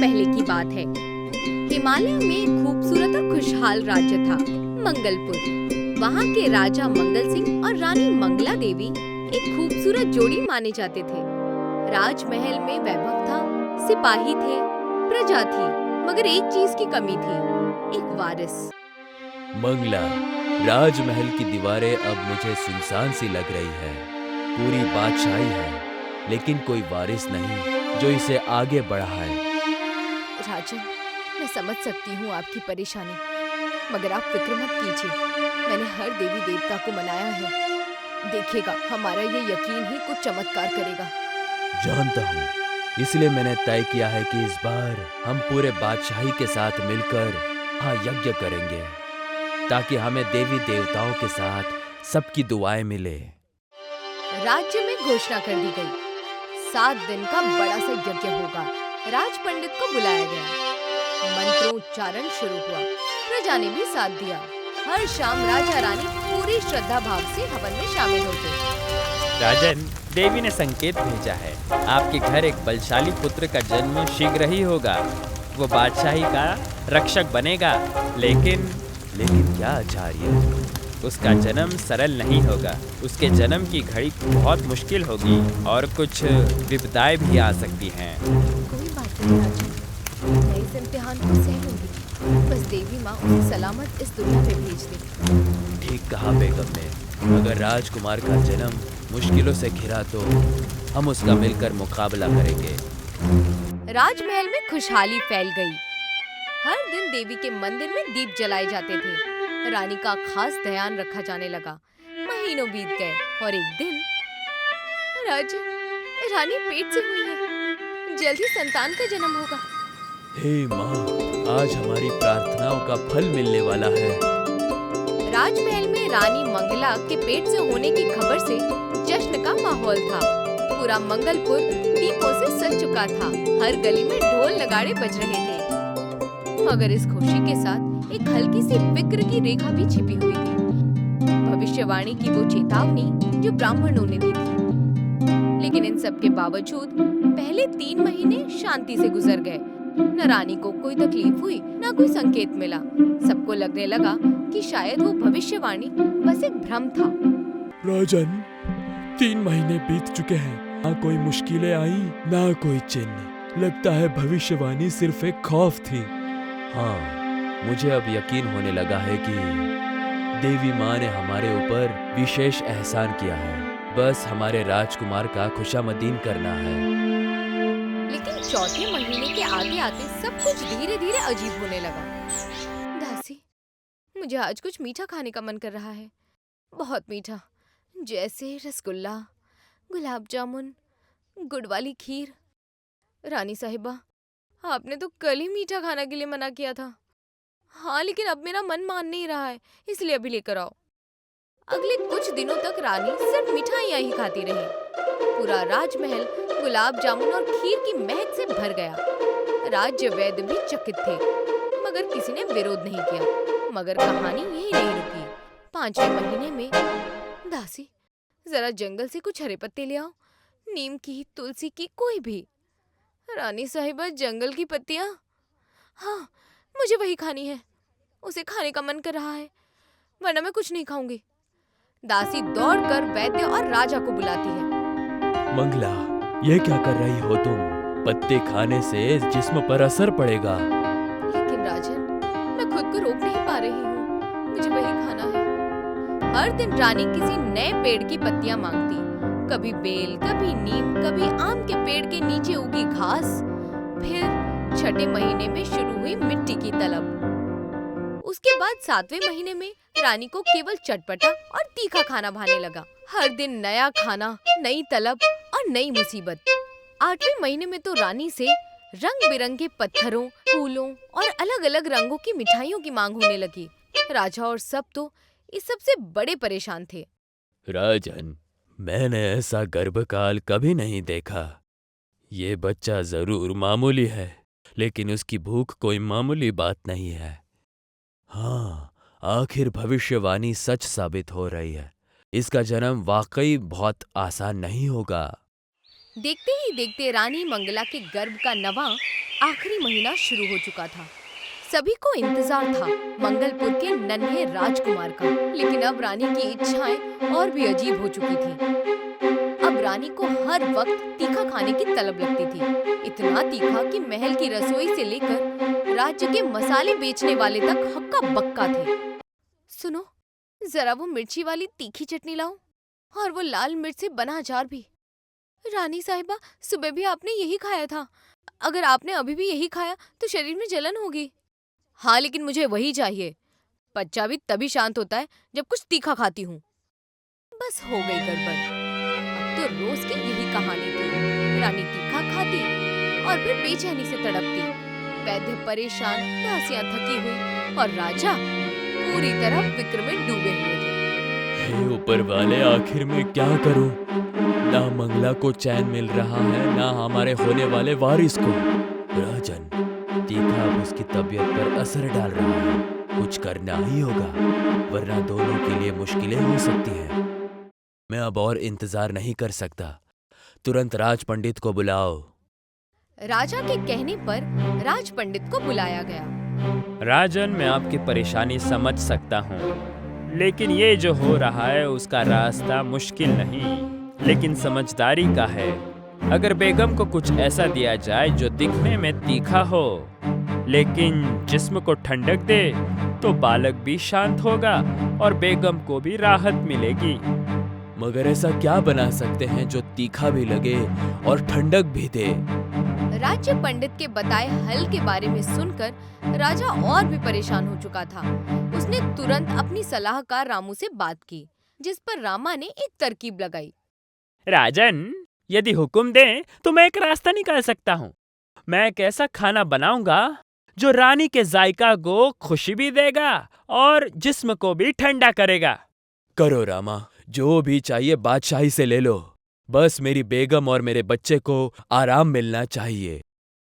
पहले की बात है। हिमालय में एक खूबसूरत और खुशहाल राज्य था, मंगलपुर। वहाँ के राजा मंगल सिंह और रानी मंगला देवी एक खूबसूरत जोड़ी माने जाते थे। राजमहल में वैभव था, सिपाही थे, प्रजा थी, मगर एक चीज की कमी थी, एक वारिस। मंगला, राजमहल की दीवारें अब मुझे सुनसान सी लग रही है। पूरी बादशाही है, लेकिन कोई वारिस नहीं जो इसे आगे बढ़ाए। राजन, मैं समझ सकती हूँ आपकी परेशानी, मगर आप फिक्र मत कीजिए। मैंने हर देवी देवता को मनाया है। देखिएगा, हमारा ये यकीन ही कुछ चमत्कार करेगा। जानता हूँ, इसलिए मैंने तय किया है कि इस बार हम पूरे बादशाही के साथ मिलकर यज्ञ करेंगे, ताकि हमें देवी देवताओं के साथ सबकी दुआएं मिले। राज्य में घोषणा कर दी गई, 7 दिन का बड़ा सा यज्ञ होगा। राज पंडित को बुलाया गया, मंत्रोच्चारण शुरू हुआ। प्रजा ने भी साथ दिया। हर शाम राजा रानी पूरी श्रद्धा भाव से हवन में शामिल होते। राजन, देवी ने संकेत भेजा है, आपके घर एक बलशाली पुत्र का जन्म शीघ्र ही होगा। वो बादशाही का रक्षक बनेगा, लेकिन क्या आचार्य? उसका जन्म सरल नहीं होगा। उसके जन्म की घड़ी बहुत मुश्किल होगी और कुछ विपदाएं भी आ सकती हैं। कोई बात नहीं राजन, मैं इस इम्तिहान को सह लूंगी। बस देवी माँ उसे सलामत इस दुनिया में भेज दे। ठीक कहा बेगम ने। अगर राजकुमार का जन्म मुश्किलों से घिरा तो हम उसका मिलकर मुकाबला करेंगे। राजमहल में खुशहाली फैल गई। हर दिन देवी के मंदिर में दीप जलाए जाते थे। रानी का खास ध्यान रखा जाने लगा। महीनों बीत गए और एक दिन रानी पेट से हुई है। जल्द ही संतान का जन्म होगा। हे माँ, आज हमारी प्रार्थनाओं का फल मिलने वाला है। राजमहल में रानी मंगला के पेट से होने की खबर से जश्न का माहौल था। पूरा मंगलपुर दीपों से सज चुका था। हर गली में ढोल नगाड़े बज रहे थे, मगर इस खुशी के साथ एक हल्की सी फिक्र की रेखा भी छिपी हुई थी। भविष्यवाणी की वो चेतावनी जो ब्राह्मणों ने दी थी। लेकिन इन सब के बावजूद पहले 3 महीने शांति से गुजर गए। न रानी को कोई तकलीफ हुई, न कोई संकेत मिला। सबको लगने लगा कि शायद वो भविष्यवाणी बस एक भ्रम था। राजन, 3 महीने बीत चुके हैं, ना कोई मुश्किलें आई, ना कोई चिन्ह। लगता है भविष्यवाणी सिर्फ एक खौफ थी। हाँ, मुझे अब यकीन होने लगा है कि देवी माँ ने हमारे ऊपर विशेष एहसान किया है। बस हमारे राजकुमार का खुशामदीन करना है। लेकिन चौथे महीने के आगे आते सब कुछ धीरे धीरे अजीब होने लगा। दासी, मुझे आज कुछ मीठा खाने का मन कर रहा है, बहुत मीठा, जैसे रसगुल्ला, गुलाब जामुन, गुड़ वाली खीर। रानी साहिबा, आपने तो कल ही मीठा खाने के लिए मना किया था। हाँ, लेकिन अब मेरा मन मान नहीं रहा है, इसलिए अभी लेकर आओ। अगले कुछ दिनों तक रानी सिर्फ मिठाइयाँ ही खाती रही। पूरा राजमहल गुलाब जामुन और खीर की महक से भर गया। राज्य वैद्य भी चकित थे, मगर किसी ने विरोध नहीं किया। मगर कहानी यही नहीं रुकी। 5वें महीने में, दासी, जरा जंगल से कुछ हरे पत्ते ले आओ, नीम की, तुलसी की, कोई भी। रानी साहिबा, जंगल की पत्तियाँ? हाँ, मुझे वही खानी है। उसे खाने का मन कर रहा है, वरना मैं कुछ नहीं खाऊंगी। दासी दौड़कर वैद्य और राजा को बुलाती है। मंगला, ये क्या कर रही हो तुम? पत्ते खाने से जिस्म पर असर पड़ेगा। लेकिन राजन, मैं खुद को रोक नहीं पा रही हूँ, मुझे वही खाना है। हर दिन रानी किसी नए पेड़ की पत्तियां मांगती, कभी बेल, कभी नीम, कभी आम के पेड़ के नीचे उगी घास। फिर 6ठे महीने में शुरू हुई मिट्टी की तलब। उसके बाद 7वें महीने में रानी को केवल चटपटा और तीखा खाना भाने लगा। हर दिन नया खाना, नई तलब और नई मुसीबत। 8वें महीने में तो रानी से रंग बिरंगे पत्थरों, फूलों और अलग अलग रंगों की मिठाइयों की मांग होने लगी। राजा और सब तो इस सबसे बड़े परेशान थे। राजन, मैंने ऐसा गर्भकाल कभी नहीं देखा। ये बच्चा जरूर मामूली है, लेकिन उसकी भूख कोई मामूली बात नहीं है। हाँ, आखिर भविष्यवाणी सच साबित हो रही है। इसका जन्म वाकई बहुत आसान नहीं होगा। देखते ही देखते रानी मंगला के गर्भ का 9वां आखिरी महीना शुरू हो चुका था। सभी को इंतजार था मंगलपुर के नन्हे राजकुमार का, लेकिन अब रानी की इच्छाएं और भी अजीब हो चुकी थी। अब रानी को हर वक्त तीखा खाने की तलब लगती थी, इतना तीखा कि महल की रसोई से लेकर राज्य के मसाले बेचने वाले तक हक्का बक्का थे। सुनो, जरा वो मिर्ची वाली तीखी चटनी लाओ, और वो लाल मिर्च से बना अचार भी। रानी साहिबा, सुबह भी आपने यही खाया था। अगर आपने अभी भी यही खाया तो शरीर में जलन होगी। हाँ, लेकिन मुझे वही चाहिए। बच्चा भी तभी शांत होता है जब कुछ तीखा खाती हूँ। बस हो गई गड़बड़। अब तो रोज की यही कहानी थी। रानी तीखा खाती और फिर बेचैनी से तड़पती। वैद्य परेशान, दासियां थकी हुई और राजा पूरी तरह फिक्र में डूबे हुए थे। हे ऊपर वाले, आखिर में क्या करूं? ना मंगला को चैन मिल रहा है, ना हमारे होने वाले वारिस को। राजन, तीखा अब उसकी तबीयत पर असर डाल रहा है। कुछ करना ही होगा, वरना दोनों के लिए मुश्किलें हो सकती हैं। मैं अब और इंतजार नहीं कर सकता। तुरंत राज पंडित को बुलाओ। राजा के कहने पर राज पंडित को बुलाया गया। राजन, मैं आपकी परेशानी समझ सकता हूँ, लेकिन ये जो हो रहा है उसका रास्ता मुश्किल नहीं, लेकिन समझदारी का है। अगर बेगम को कुछ ऐसा दिया जाए जो दिखने में तीखा हो लेकिन जिस्म को ठंडक दे, तो बालक भी शांत होगा और बेगम को भी राहत मिलेगी। मगर ऐसा क्या बना सकते हैं जो तीखा भी लगे और ठंडक भी दे? राज्य पंडित के बताए हल के बारे में सुनकर राजा और भी परेशान हो चुका था। उसने तुरंत अपनी सलाहकार रामू से बात की, जिस पर रामा ने एक तरकीब लगाई। राजन, यदि हुक्म दें तो मैं एक रास्ता निकाल सकता हूँ। मैं एक ऐसा खाना बनाऊंगा जो रानी के जायका को खुशी भी देगा और जिस्म को भी ठंडा करेगा। करो रामा, जो भी चाहिए बादशाही से ले लो। बस मेरी बेगम और मेरे बच्चे को आराम मिलना चाहिए।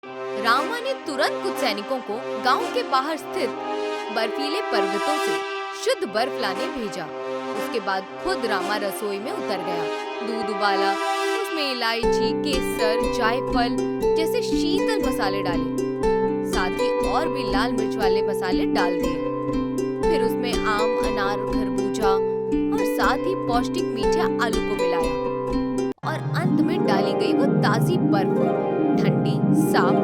रामा ने तुरंत कुछ सैनिकों को गांव के बाहर स्थित बर्फीले पर्वतों से शुद्ध बर्फ लाने भेजा। उसके बाद खुद रामा रसोई में उतर गया। दूध उबाला, उसमें इलायची, केसर, जायफल जैसे शीतल मसाले डाले, साथ ही और भी लाल मिर्च वाले मसाले डाल दिए। फिर उसमें आम, अनार, खरबूजा और साथ ही पौष्टिक मीठे आलू को मिलाया और अंत में डाली गई वो ताजी बर्फ, ठंडी, साफ,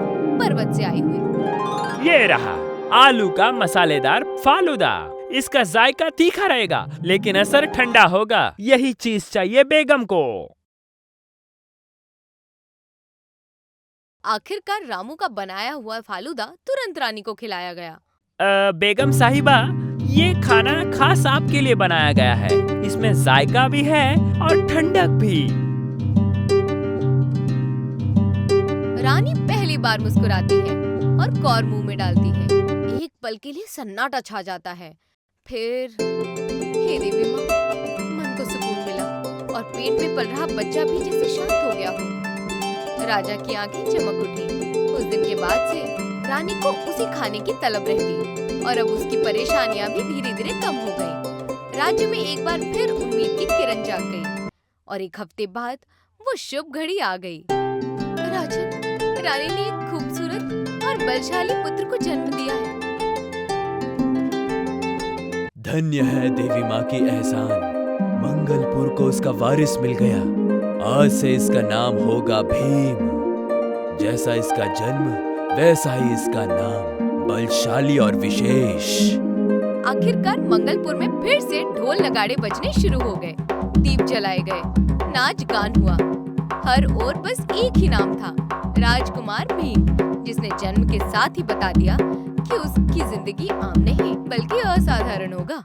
पर्वत से आई हुई। ये रहा आलू का मसालेदार फालूदा। इसका जायका तीखा रहेगा लेकिन असर ठंडा होगा। यही चीज चाहिए बेगम को। आखिरकार रामू का बनाया हुआ फालूदा तुरंत रानी को खिलाया गया। बेगम साहिबा, ये खाना खास आपके लिए बनाया गया है। इसमें जायका भी है और ठंडक भी। रानी पहली बार मुस्कुराती है और कौर मुंह में डालती है। एक पल के लिए सन्नाटा छा जाता है। फिर हे देवी माँ, मन को सुकून मिला और पेट में पल रहा बच्चा भी जैसे शांत हो गया हो। राजा की आंखें चमक उठी। उस दिन के बाद से रानी को उसी खाने की तलब रहती और अब उसकी परेशानियां भी धीरे धीरे कम हो गई। राज्य में एक बार फिर उम्मीद की किरण जाग गई और एक हफ्ते बाद वो शुभ घड़ी आ गई। राजन, रानी ने एक खूबसूरत और बलशाली पुत्र को जन्म दिया है। धन्य है देवी माँ की एहसान। मंगलपुर को उसका वारिस मिल गया। आज से इसका नाम होगा भीम। जैसा इसका जन्म वैसा ही इसका नाम, बलशाली और विशेष। आखिरकार मंगलपुर में फिर से ढोल नगाड़े बजने शुरू हो गए, दीप जलाए गए, नाच गान हुआ। हर ओर बस एक ही नाम था, राजकुमार भीम, जिसने जन्म के साथ ही बता दिया कि उसकी जिंदगी आम नहीं बल्कि असाधारण होगा।